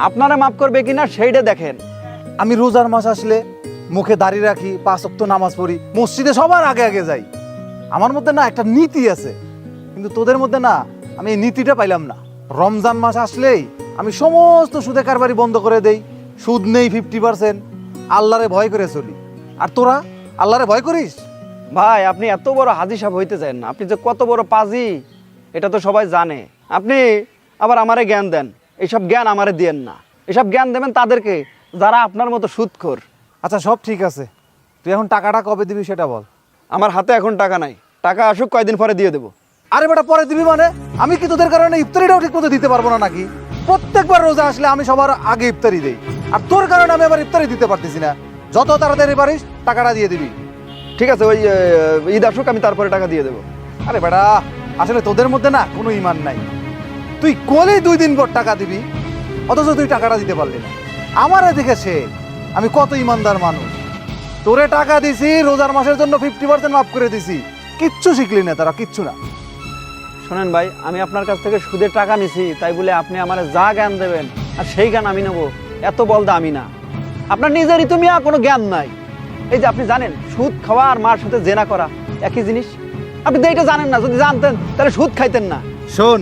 C: আপনারা মাফ করবে কিনা সেইটা দেখেন।
J: আমি রোজার মাস আসলে মুখে দাঁড়িয়ে রাখি, 5 ওয়াক্ত নামাজ পড়ি, মসজিদে সবার আগে আগে যাই। আমার মধ্যে না একটা নীতি আছে, কিন্তু তোদের মধ্যে না আমি এই নীতিটা পাইলাম না। রমজান মাস আসলেই আমি সমস্ত সুদে কারবারি বন্ধ করে দেই, সুদ নেই 50%, আল্লাহরে ভয় করে চলি। আর তোরা আল্লাহরে ভয় করিস?
C: ভাই আপনি এত বড় হাজি সাহেব হইতে চান না, আপনি যে কত বড় পাজি এটা তো সবাই জানে। আপনি আবার আমারে জ্ঞান দেন, এইসব জ্ঞান আমারে দিয়েন না। এসব জ্ঞান দেবেন তাদেরকে যারা আপনার মতো সুদখোর।
J: আচ্ছা সব ঠিক আছে, তুই এখন টাকাটা কবে দিবি সেটা বল।
C: আমার হাতে এখন টাকা নাই, টাকা আসুক কয়দিন পরে দিয়ে দেবো।
J: আরে বেটা পরে দিবি মানে? আমি কি তোদের কারণে ইফতারিটাও ঠিক মতো দিতে পারবো না নাকি? প্রত্যেকবার রোজা আসলে আমি সবার আগে ইফতারি দেই, আর তোর কারণে আমি আবার ইফতারি দিতে পারতেছি না। যত তাড়াতাড়ি পারিস টাকাটা দিয়ে দিবি।
C: ঠিক আছে, ওই ঈদ আসুক আমি তারপরে টাকা দিয়ে দেবো।
J: আরে বেটা আসলে তোদের মধ্যে না কোনো ইমান নাই। তুই কোলে 2 দিন পর টাকা দিবি, অথচ তুই টাকাটা দিতে পারলি না। আমারে দেখে সে আমি কত ইমানদার মানুষ। তোরে টাকা দিছি রোজার মাসের জন্য 50% মাফ করে দিছি, কিচ্ছু শিখলি না তারা, কিচ্ছু না।
C: শোনেন ভাই, আমি আপনার কাছ থেকে সুদের টাকা নিছি তাই বলে আপনি আমার যা জ্ঞান দেবেন আর সেই জ্ঞান আমি নেবো, এত বলদা আমি না। আপনার নিজেরই তুমি আর কোনো জ্ঞান নাই। এই যে আপনি জানেন সুদ খাওয়া আর মার সাথে জেনা করা একই জিনিস, আপনি তো এইটা জানেন না। যদি জানতেন তাহলে সুদ খাইতেন না।
J: শোন,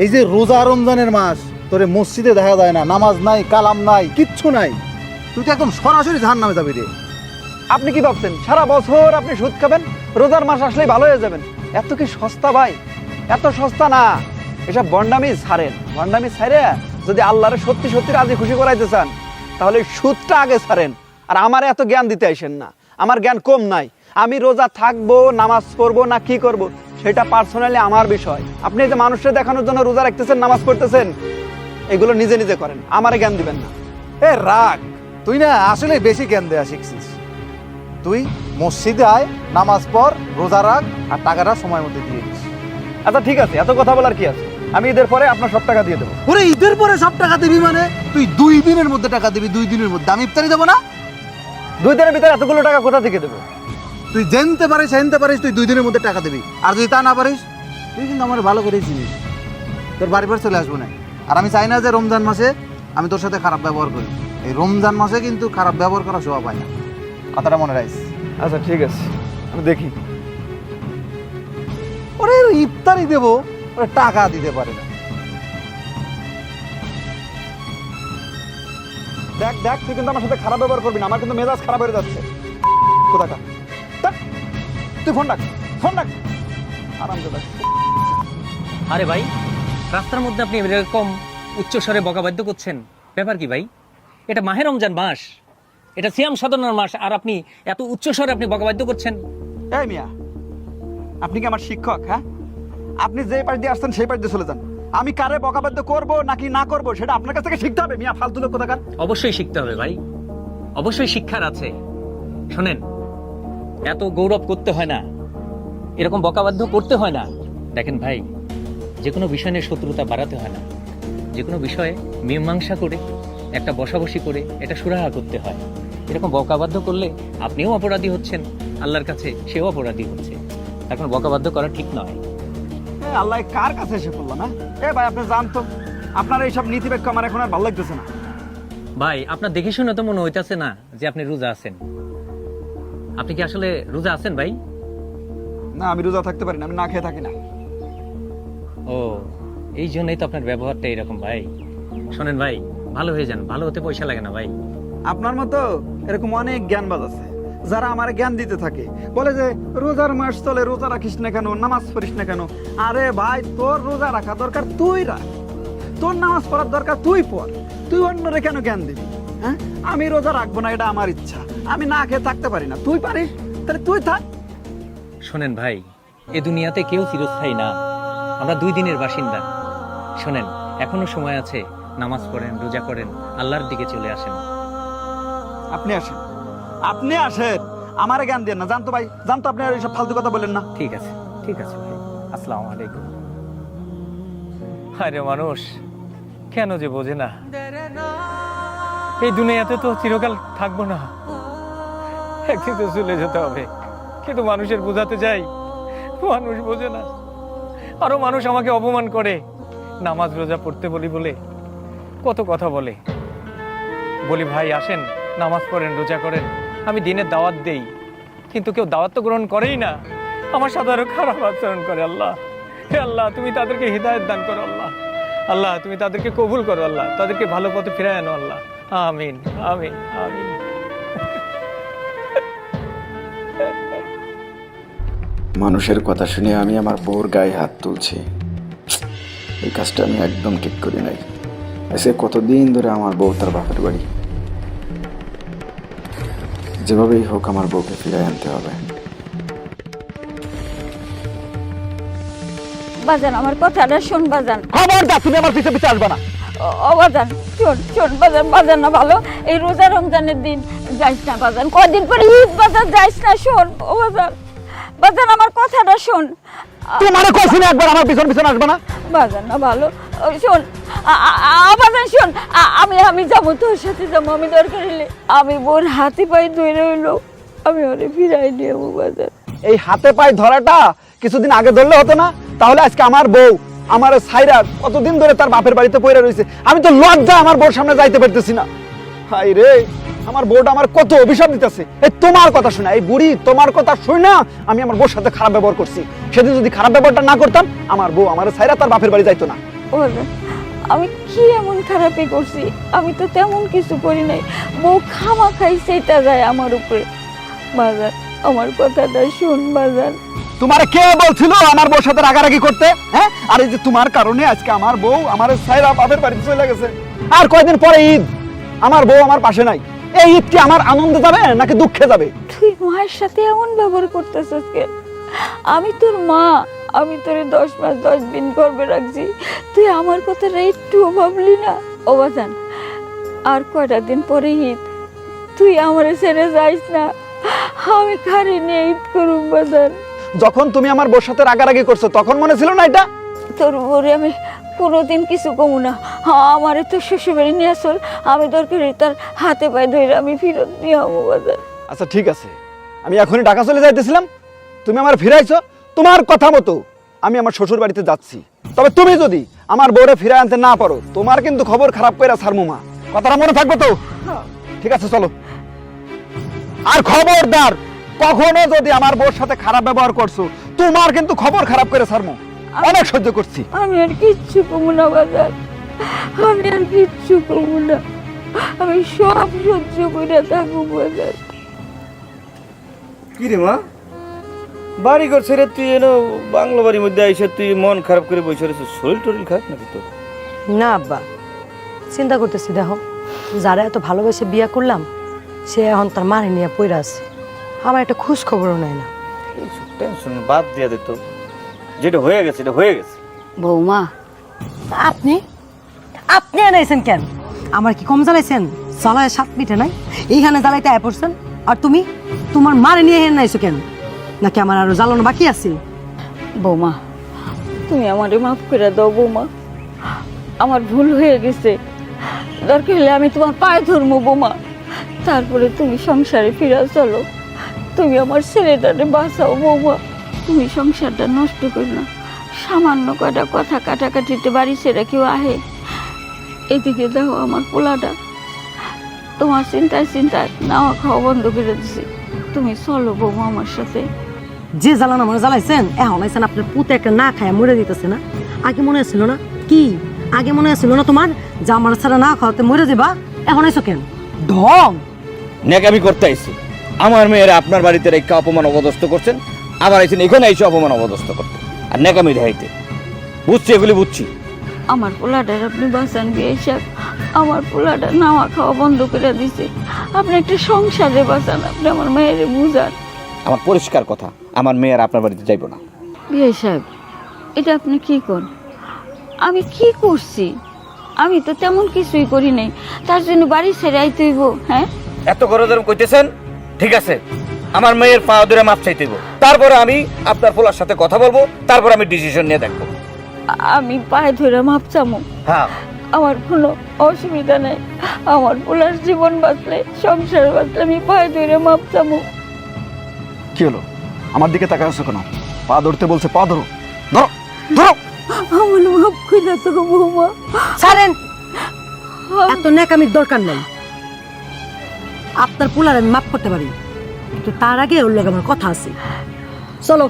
J: এই যে রোজা রমজানের মাস, তোরে মসজিদে দেখা যায় না, নামাজ নাই, কালাম নাই, কিচ্ছু নাই। তুই তো একদম সরাসরি জাহান্নামে যাবি রে।
C: আপনি কি ভাবতেন সারা বছর আপনি সুদ খাবেন, রোজার মাস আসলেই ভালো হয়ে যাবেন? এত কি সস্তা ভাই? এত সস্তা না। এসব ভণ্ডামি ছাড়েন, ভণ্ডামি ছাড়ে যদি আল্লাহরে সত্যি সত্যি রাজি খুশি করাইতে চান তাহলে সুদটা আগে ছাড়েন। আর আমার এত জ্ঞান দিতে আসেন না, আমার জ্ঞান কম নাই। আমি রোজা থাকবো, নামাজ পড়বো না কি করব সেটা পার্সোনালি আমার বিষয়। আপনি যে মানুষের দেখানোর জন্য রোজা রাখতেছেন, নামাজ পড়তেছেন, এগুলো নিজে নিজে করেন, আমারে জ্ঞান দিবেন না।
J: এ রাগ, তুই না আসলে বেশি জ্ঞান দেয়া শিখছিস। তুই মসজিদে আয়, নামাজ পড়, রোজা রাখ, আর টাকাটা সময় মধ্যে দিয়ে দিস।
C: আচ্ছা ঠিক আছে, এত কথা বলার কি আছে? আমি ঈদের পরে আপনার সব টাকা দিয়ে দেবো।
J: ওরে ঈদের পরে সব টাকা দিবি মানে? তুই 2 দিনের মধ্যে টাকা দিবি, 2 দিনের মধ্যে। আমি ইফতারি দেবো না?
C: 2 দিনের ভিতরে এতগুলো টাকা কোথা থেকে দেবো?
J: তুই জানতে পারিস তুই 2 দিনের মধ্যে টাকা দিবি। আর যদি তা না পারিস, তুই কিন্তু আমার ভালো করেই চিনিস, তোর বাড়ি পর চলে আসবো না। আর আমি চাই না যে রমজান মাসে আমি তোর সাথে খারাপ ব্যবহার করি। এই রমজান মাসে কিন্তু খারাপ ব্যবহার করা শোভা পায় না, কথাটা মনে রাখিস।
C: আচ্ছা ঠিক আছে, আমি দেখি।
J: ওরে ইফতারি দেবো, ওরা টাকা দিতে পারে না।
C: দেখ দেখ, তুই কিন্তু আমার সাথে খারাপ ব্যবহার করবি না, আমার কিন্তু মেজাজ খারাপ হয়ে যাচ্ছে। কোথাকা তুই ফোন ডাক আরাম দে।
K: আরে ভাই, রাস্তার মধ্যে আপনি এরকম উচ্চস্বরে বকাবাদ্য করছেন, ব্যাপার কি ভাই? এটা মাহে রমজান মাস, এটা সিয়াম সাধনার মাস, আর আপনি এত উচ্চস্বরে আপনি বকাবাদ্য করছেন।
C: এই মিয়া, আপনি কি আমার শিক্ষক? হ্যাঁ, আপনি যে পাশ দিয়ে আসছেন সেই পাশ দিয়ে চলে যান। আমি কারে বকাবাদ্য করবো নাকি না করবো সেটা আপনার কাছ থেকে শিখতে হবে। মিয়া ফালতু লোক কোথাকার।
K: অবশ্যই শিখতে হবে ভাই, অবশ্যই শিক্ষার আছে। শোনেন, এত গৌরব করতে হয় না, এরকম বকাবাদ্য করতে হয় না। দেখেন ভাই, যে কোনো বিষয় নিয়ে শত্রুতা বাড়াতে হয় না। যে কোনো বিষয়ে মীমাংসা করে, একটা বসাবসি করে এটা সুরাহা করতে হয়। এরকম বকাবাদ্য করলে আপনিও অপরাধী হচ্ছেন, আল্লাহর কাছে সেও অপরাধী হচ্ছে। এখন বকাবাদ্য করা ঠিক নয়।
C: আল্লাহ কার কাছে এসে পড়লো না? এ ভাই, আপনি জানতো আপনার এইসব নীতি বাক্য আমার এখন আর ভালো লাগতেছে না।
K: ভাই, আপনার দেখে শুনে তো মনে হইতাছে না যে আপনি রোজা আছেন। আপনি কি আসলে রোজা আছেন ভাই?
C: না, আমি রোজা থাকতে পারি না, আমি না খেয়ে থাকি না।
K: ও, এই জন্যই তো আপনার ব্যবহারটা এরকম ভাই। শোনেন ভাই, ভালো হয়ে যান, ভালো হতে পয়সা লাগে না ভাই।
C: আপনার মতো এরকম অনেক জ্ঞানবাজ আছে যারা আমার জ্ঞান দিতে থাকে, বলে যে রোজার মাস চলে, রোজা রাখিস না কেন, নামাজ পড়িস না কেন? আরে ভাই, তোর রোজা রাখা দরকার তুই রাখ, তোর নামাজ পড়ার দরকার তুই পড়, তুই অন্যরে কেন জ্ঞান দিবি? হ্যাঁ, আমি রোজা রাখবো না, এটা আমার ইচ্ছা, আমি না খেয়ে থাকতে পারি না, তুই পারিস, তাহলে তুই থাক।
K: শোনেন ভাই, এ দুনিয়াতে কেউ চিরস্থায়ী না, আমরা 2 দিনের বাসিন্দা। শোনেন, এখনো সময় আছে, নামাজ পড়েন, রোজা করেন, আল্লাহর দিকে চলে আসেন।
C: আপনি আসেন, আপনি আসেন, আমারে জ্ঞান দেন না। জানতো ভাই, জানতো আপনি আর এইসব ফালতু কথা বলেন না।
K: ঠিক আছে, ঠিক আছে ভাই, আসসালামু আলাইকুম। আরে মানুষ কেন যে বোঝে না, এই দুনিয়াতে তো চিরকাল থাকবো না, একদিন তো চলে যেতে হবে। কিন্তু মানুষের বোঝাতে যাই, মানুষ বোঝে না। আরো মানুষ আমাকে অপমান করে, নামাজ রোজা পড়তে বলি বলে কত কথা বলে। বলি ভাই আসেন, নামাজ পড়েন, রোজা করেন, আমি দিনের দাওয়াত দেই, কিন্তু কেউ দাওয়াত তো গ্রহণ করেই না, আমার সাথে আরো খারাপ আচরণ করে। আল্লাহ, হে আল্লাহ, তুমি তাদেরকে হিদায়াত দান করো। আল্লাহ, আল্লাহ তুমি তাদেরকে কবুল করো। আল্লাহ, তাদেরকে ভালো পথে ফিরায় আনো। আল্লাহ, আমিন আমিন আমিন।
E: মানুষের কথা শুনে আমি আমার বউর গায়ে হাত তুলছি। এই কাজটা আমি একদম ঠিক করি নাই। এসে কতদিন ধরে আমার বউ তার বাপের বাড়ি, যেভাবেই হোক আমার বউকে ফিরে আনতে হবে।
B: বাজান আমার কথাটা শোন বাজান।
C: খবরদার তুমি আমার পিছে পিছে আসবে না।
B: ও বাজান শোন শোন বাজান, বাজান না ভালো, এই রোজা রমজানের দিন যাইস না বাজান, কয়দিন পরে ঈদ বাজার যাইস না। শোন ও বাজান, বাজান আমার কথাটা শোন।
C: তোমারে কইছি না একবার আমার পিছন পিছন আসবে না।
B: বাজান না ভালো, শোন বাজান শোন, আমি যাবো তোর সাথে যাবো, আমি দরকার হলে আমি বোর হাতে পায়ে ধরে রইলো, আমি ওরে ফিরাই নিয়ে বাজান।
C: এই হাতে পায়ে ধরাটা কিছুদিন আগে ধরলে হতো না? তাহলে আজকে আমার বউ আমার সাইরা কতদিন ধরে তার বাপের বাড়িতে পড়ে রয়েছে, আমি তো লজ্জা আমার বউর সামনে যাইতে পারতেছি না। হাই রে, আমার বউটা আমার কত অভিশাপ দিতেছে। এই তোমার কথা শুনে, এই বুড়ি তোমার কথা শুনে না আমি আমার বউর সাথে খারাপ ব্যবহার করছি। সেদিন যদি খারাপ ব্যবহারটা না করতাম, আমার বউ আমার সাইরা তার বাপের বাড়ি যাইতো না।
B: আমি কি এমন খারাপই করছি? আমি তো তেমন কিছু করি নাই, বউ খামা খাই সেটা যায় আমার উপরে। বাজার আমার কথাটা শুন বাজার।
C: তোমার কে বলছিল আমার বউর সাথে রাগারাগি করতে? হ্যাঁ, আর এই যে তোমার কারণে আজকে আমার বউ আমার সাইরা বাপের বাড়িতে চলে গেছে। আর কয়দিন পরে ঈদ, আমার বউ আমার পাশে নাই। এই ঈদ কি আমার আনন্দে যাবে নাকি দুঃখে যাবে?
B: তুই মায়ের সাথে এমন ব্যবহার করতেছিস কেন? আমি তোর মা, আমি তোরে 10 মাস 10 দিন গর্ভে রাখছি, তুই আমার কথাটা একটুও ভাবলি না? ও বাজান, আর কয়টা দিন পরে ঈদ, তুই আমার ছেড়ে যাইস না, আমি খারি নিয়ে ঈদ করুম বাজান।
C: যখন তুমি আমার বউর সাথে রাগারাগি করছো তখন মনে ছিল না এটা?
B: তোর বউরে আমি কোনোদিন কিছু কমু না, আমার তো শ্বশুরবাড়ি নিয়ে আসল, আমি দরকার তার হাতে পায়ে ধরে আমি ফিরত নিয়ে হবো বাজার।
C: আচ্ছা ঠিক আছে, আমি এখনই ঢাকা চলে যাইতেছিলাম, তুমি আমার ফিরাইছো, তোমার কথা মতো আমি আমার শ্বশুর বাড়িতে যাচ্ছি। তবে তুমি যদি আমার বউরে ফিরে আনতে না পারো, তোমার কিন্তু খবর খারাপ করে ছাড়মু মা। কথাটা মনে থাকবে তো? ঠিক আছে চলো। আর খবরদার, কখনো যদি আমার বউর সাথে খারাপ ব্যবহার করছো, তোমার কিন্তু খবর খারাপ করে ছাড়মু। অনেক সহ্য করছি।
B: আমি আর কিচ্ছু কমু না বাজার, আমি আর কিচ্ছু কমু না, আমি সব সহ্য করে থাকবো বাজার।
K: কি রে মা, বাড়ি ঘর ছেড়ে তুই এনো বাংলা বাড়ির মধ্যে আইসা তুই মন খারাপ করে বসে রয়েছিস, শরীর টরিল খারাপ নাকি তোর?
A: না আব্বা, চিন্তা করতেছি, দেখো যারা এত ভালোবেসে বিয়ে করলাম সে এখন তার মারে নিয়ে পড়ে আছে, আমার একটা খোঁজ খবরও নেয় না।
K: এইসব টেনশন বাদ দিয়া দে তো, যেটা হয়ে গেছে এটা হয়ে গেছে।
B: বৌমা
A: আপনি আপনি আনাইছেন কেন? আমার কি কম জ্বালাইছেন? জ্বালায় 7 মিটে নাই, এইখানে জ্বালাইতে আয় পড়ছেন। আর তুমি তোমার মারে নিয়ে হেন নাইছো কেন? নাকি আমার আরো জ্বালানো বাকি আছে?
B: বৌমা তুমি আমারে মাফ করে দাও বৌমা, আমার ভুল হয়ে গেছে, দরকার হলে আমি তোমার পায়ে ধরবো বৌমা, তারপরে তুমি সংসারে ফিরে চলো, তুমি আমার ছেলেটারে বাঁচাও বৌমা, তুমি সংসারটা নষ্ট করো না। সামান্য কয়টা কথা কাটাকাটিতে বাড়ি ছেড়ে কেউ আহে? এদিকে দেখো আমার পোলাটা, তোমার চিন্তায় চিন্তায় নাওয়া খাওয়া বন্ধ করে দিছি, তুমি চলো বৌমা আমার সাথে।
A: যে জ্বালানো আমার জ্বালাইছেন, এখন আইছেন আপনার পুতে একটা না খায় মরে দিতেছে না? আগে মনে আসছিল না? কি আগে মনে আসছিল না তোমার যে আমার ছাড়া না খাওয়াতে মরে যাবা? এখন আইছো কেন? ঢং
K: ন্যাকামি করতে আইছি, আমার মেয়েরা আপনার বাড়িতে রেখা অপমান অবদস্থ করছেন, আবার আইছেন এখানে আইসে অপমান অবদস্থ করতে আর ন্যাকামি দেখাইতে। বুঝছি, এগুলি বুঝছি।
B: আমার পোলাটার আপনি বাঁচান বিয়ে সাহেব, আমার পোলাটা নাওয়া খাওয়া বন্ধ করে দিছে, আপনি একটা সংসারে বাঁচান, আপনি আমার মেয়ের বুঝান।
K: আমার পরিষ্কার কথা, আমার মেয়ের আপনার বাড়িতে যাইব না।
B: বিয়ে সাহেব এটা আপনি কি করেন? আমি কি করছি? আমি তো তেমন কিছুই করি নাই, তার জন্য বাড়ি ছেড়ে আইতে হইব? হ্যাঁ,
K: এত গরম কইতেছেন, ঠিক আছে, আমার মেয়ের পা ধরে মাপ চাইতে হইব, তারপরে আমি আপনার পোলার সাথে কথা বলবো, তারপর আমি ডিসিশন নিয়ে দেখবো।
B: আমি পায়ে ধরে মাপ চামো?
K: হ্যাঁ,
B: আমার কোনো অসুবিধা নাই, আমার পোলার জীবন বাঁচলে সংসার বাঁচলে আমি পায়ে ধরে মাপ চামো।
C: কি হলো? আমার দিকে তাকায় আছো কেন? পা ধরতে বলছে, পা ধরো, ধরো ধরো।
B: আমার মাপ কইরা তো বৌমা।
A: ছাড়েন, এত ন্যাকামির দরকার নাই। আপনার পোলার আমি মাফ করতে পারি, কিন্তু তার আগে ওর লোক আমার কথা আছে। চলো।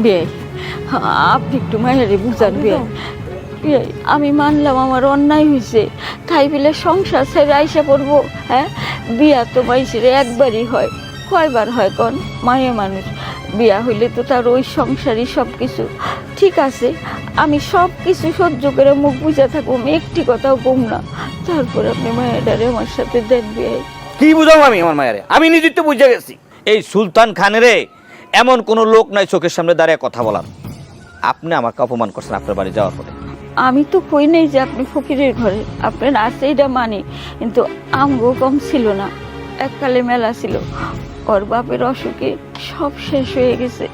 B: বিয়ে আপনি একটু মায়েরে বুঝান। বিয়ে আমি মানলাম আমার অন্যায় হয়েছে, তাই বলে সংসার ছেড়ে আইসা পড়বো? হ্যাঁ, বিয়া তো মাইসের একবারই হয়, কয়বার হয় কন? মায়ে মানুষ বিয়া হইলে তো তার ওই সংসারই সব কিছু। ঠিক আছে, আমি সব কিছু সহ্য করে মুখ বুঝা থাকবো, আমি একটি কথাও কম না। তারপর আপনি মায়েরারে আমার সাথে দেন বিয়ে।
D: কি বুঝাবো আমি আমার মায়েরে? আমি নিজেই তো বুঝে গেছি এই সুলতান খানেরে এমন কোনো লোক নাই চোখের সামনে দাঁড়িয়ে কথা বলার। আপনি আমাকে অপমান করছেন আপনার বাড়ি যাওয়ার পরে।
B: আমি তো কই নাই যে আপনি ফকিরের ঘরে, আপনার আছে এটা মানি, কিন্তু আমগো কম ছিল না। এককালে মেলা ছিল, ওর বাপের অসুখে সব শেষ হয়ে গেছে।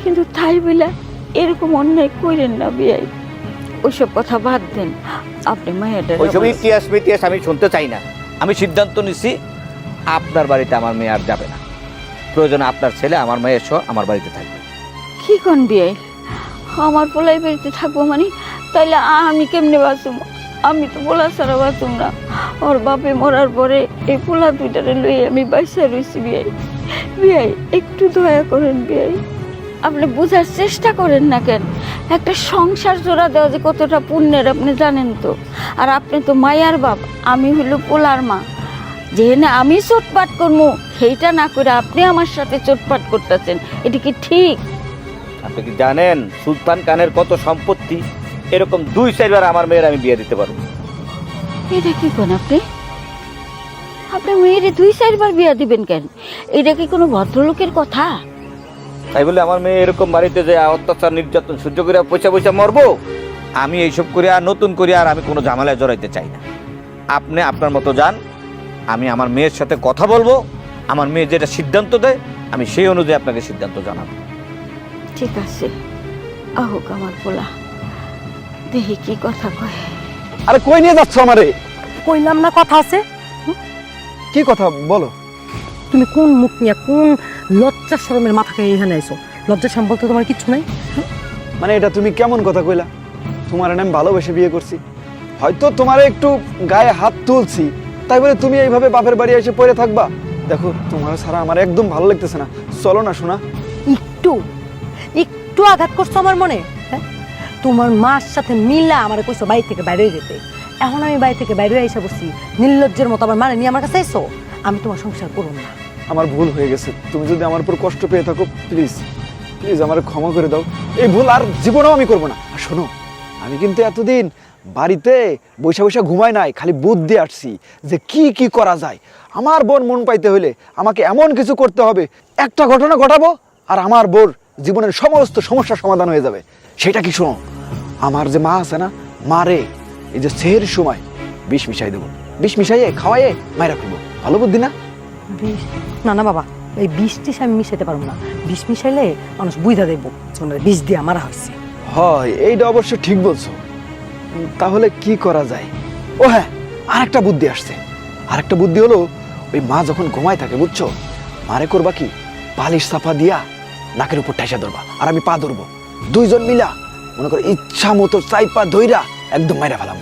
B: কিন্তু তাই বলে এরকম অন্যায় করেন না বিয়াই। ওইসব কথা বাদ দেন, আপনি মায়ের
D: ওইসব ইতিহাস আমি শুনতে চাই না। আমি সিদ্ধান্ত নিছি আপনার বাড়িতে আমার মেয়ে আর যাবে না। প্রয়োজনে আপনার ছেলে আমার মেয়ের সহ আমার বাড়িতে থাকবে।
B: কি কোন বিয়াই? আমার পোলাই বাড়িতে থাকবো মানে? তাইলে আমি কেমনে বাঁচুম? আমি তো পোলা ছাড়া বাঁচুম না। ওর বাপে মরার পরে এই পোলা দুইটারে লই আমি বাইসা রয়েছি বিয়াই। বিয়াই একটু দয়া করেন বিয়াই, আপনি বোঝার চেষ্টা করেন না কেন? একটা সংসার জোড়া দেওয়া যে কতটা পুণ্যের আপনি জানেন তো। আর আপনি তো মায়ার বাপ, আমি হইল পোলার মা। যেখানে আমি চোটপাট করবো সেইটা না করে আপনি আমার সাথে চোটপাট করতেছেন, এটা কি ঠিক?
D: আপনি কি জানেন সুলতান খানের কত সম্পত্তি? এরকম 2-4 বার আমার মেয়ের আমি বিয়ে দিতে পারবো।
B: এটা কি কোন আপনি? আপনি মেয়েরে 2-4 বার বিয়া দিবেন কেন? এটা কি কোনো ভদ্রলোকের কথা?
D: তাই বলে আমার মেয়ে এরকম বাড়িতে যে অত্যাচার নির্যাতন সহ্য করে পয়সা মরবো? আমি এইসব করে আর নতুন করে আর আমি কোনো ঝামেলায় জড়াইতে চাই না। আপনি আপনার মতো যান, আমি আমার মেয়ের সাথে কথা বলবো। আমার মেয়ে যেটা সিদ্ধান্ত দেয় আমি সেই অনুযায়ী আপনাকে সিদ্ধান্ত জানাবো।
B: ঠিক আছে, আহুক আমার পোলা, দেখি কি কথা কয়।
C: আরে কই নিয়ে যাচ্ছ আমারে?
A: কইলাম না কথা আছে।
C: কি কথা বলো?
A: তুমি কোন মুখ নিয়ে, কোন লজ্জা শরমের মাথাকে এখানে আইছো? লজ্জা সম্পর্কে তোমার কিচ্ছু নাই?
C: মানে এটা তুমি কেমন কথা কইলা? তোমার আমি ভালোবেসে বিয়ে করছি, হয়তো তোমার একটু গায়ে হাত তুলছি, তাই বলে তুমি এইভাবে বাপের বাড়ি এসে পড়ে থাকবা? দেখো তোমার ছাড়া আমার একদম ভালো লাগতেছে না, চলো না শোনা।
A: একটু একটু আঘাত করছো আমার মনে? হ্যাঁ, তোমার মার সাথে মিলা আমার কইছো বাড়ি থেকে বাইরে যেতে। এখন আমি বাড়ি থেকে বাইরে এসে বসছি, নির্লজ্জের মতো আবার মানে নিয়ে আমার কাছে এসো। আমি তোমার সংসার করব না।
C: আমার ভুল হয়ে গেছে, তুমি যদি আমার উপর কষ্ট পেয়ে থাকো প্লিজ প্লিজ আমার ক্ষমা করে দাও। এই ভুল আর জীবনেও আমি করবো না। আর শোনো, আমি কিন্তু এতদিন বাড়িতে বৈশা বৈশা ঘুমাই নাই, খালি বুদ্ধি আসছি যে কি কি করা যায়। আমার বোন মন পাইতে হলে আমাকে এমন কিছু করতে হবে, একটা ঘটনা ঘটাবো আর আমার বোর জীবনের সমস্ত সমস্যার সমাধান হয়ে যাবে। সেটা কি শোনো, আমার যে মা আছে না, মারে এই যে সেহের সময় বিষ মিশাই দেবো, বিষ মিশাইয়ে খাওয়াইয়ে মায়েরা ফেলবো। ভালো বুদ্ধি না?
A: বিষ? না না বাবা, এই বিষ টিষ আমি মিশাইতে পারবো না। বিষ মিশাইলে মানুষ বুঝা দেবো বিষ দিয়ে মারা হয়েছে।
C: হয়, এইটা অবশ্য ঠিক বলছো। তাহলে কি করা যায়? ও হ্যাঁ, আরেকটা বুদ্ধি আসছে। আরেকটা বুদ্ধি হলো, ওই মা যখন ঘুমায় থাকে বুঝছো, মারে করবা কি, বালিশ চাপা দিয়া নাকের উপর ঠাইসা ধরবা আর আমি পা ধরবো। দুইজন মিলা মনে করো ইচ্ছা মতো চাইপা ধইরা একদম মাইরা ফেলাম।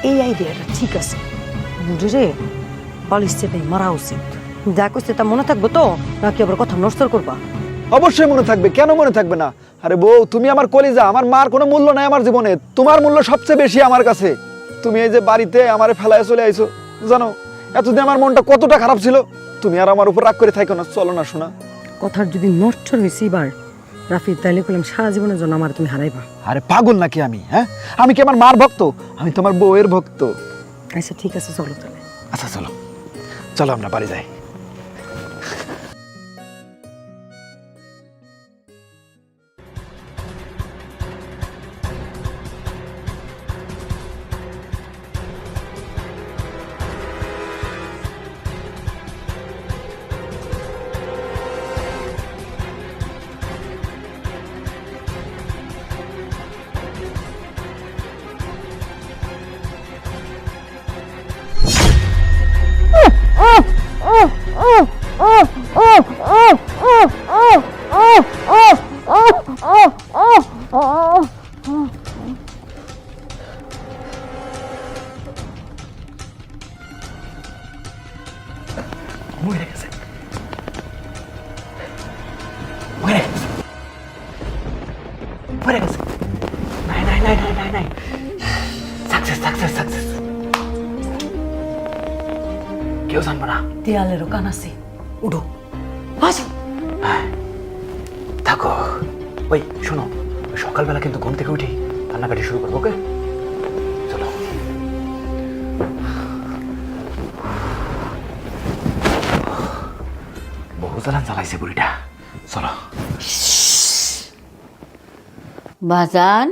A: এই আইডিয়াটা ঠিক আছে। বুঝে রে, বালিশ চেপে মারা উচিত। যা কইছে তা মনে থাকবো তো, নাকি আবার কথা নষ্ট করবা?
C: অবশ্যই মনে থাকবে, কেন মনে থাকবে না? আরে বউ, তুমি আমার কলিজা, আমার মার কোনো মূল্য নাই আমার জীবনে, তোমার মূল্য সবচেয়ে বেশি আমার কাছে। তুমি এই যে বাড়িতে আমারে ফেলায় চলে আইছো, জানো এতদিন আমার মনটা কতটা খারাপ ছিল। তুমি আর আমার উপর রাগ করে থাকো না, চলো না শোনা।
A: কথার যদি নষ্টর হয়েছে এবার রাফি, তাইলে কইলাম সারা জীবনের জন্য আমার তুমি হারাইবা।
C: আরে পাগল নাকি আমি? হ্যাঁ, আমি কি আমার মার ভক্ত? আমি তোমার বউয়ের ভক্ত।
A: আচ্ছা ঠিক আছে, চলো তাহলে।
C: আচ্ছা চলো, চলো আমরা বাড়ি যাই। মরে গেছে, মরে গেছে, মরে গেছে। নাই নাই নাই নাই নাই নাই, সাকসেস সাকসেস সাকসেস। কেউ জানবো না।
A: দেয়ালেরও কান আছে, উঠো। আসো।
H: থাকো। ওই শোনো, সকালবেলা কিন্তু ঘুম থেকে উঠি কান্নাকাটি শুরু করবো, ওকে? চলো। বহু জ্বালান জ্বালাইছে বুড়িটা, চলো।
B: বাজান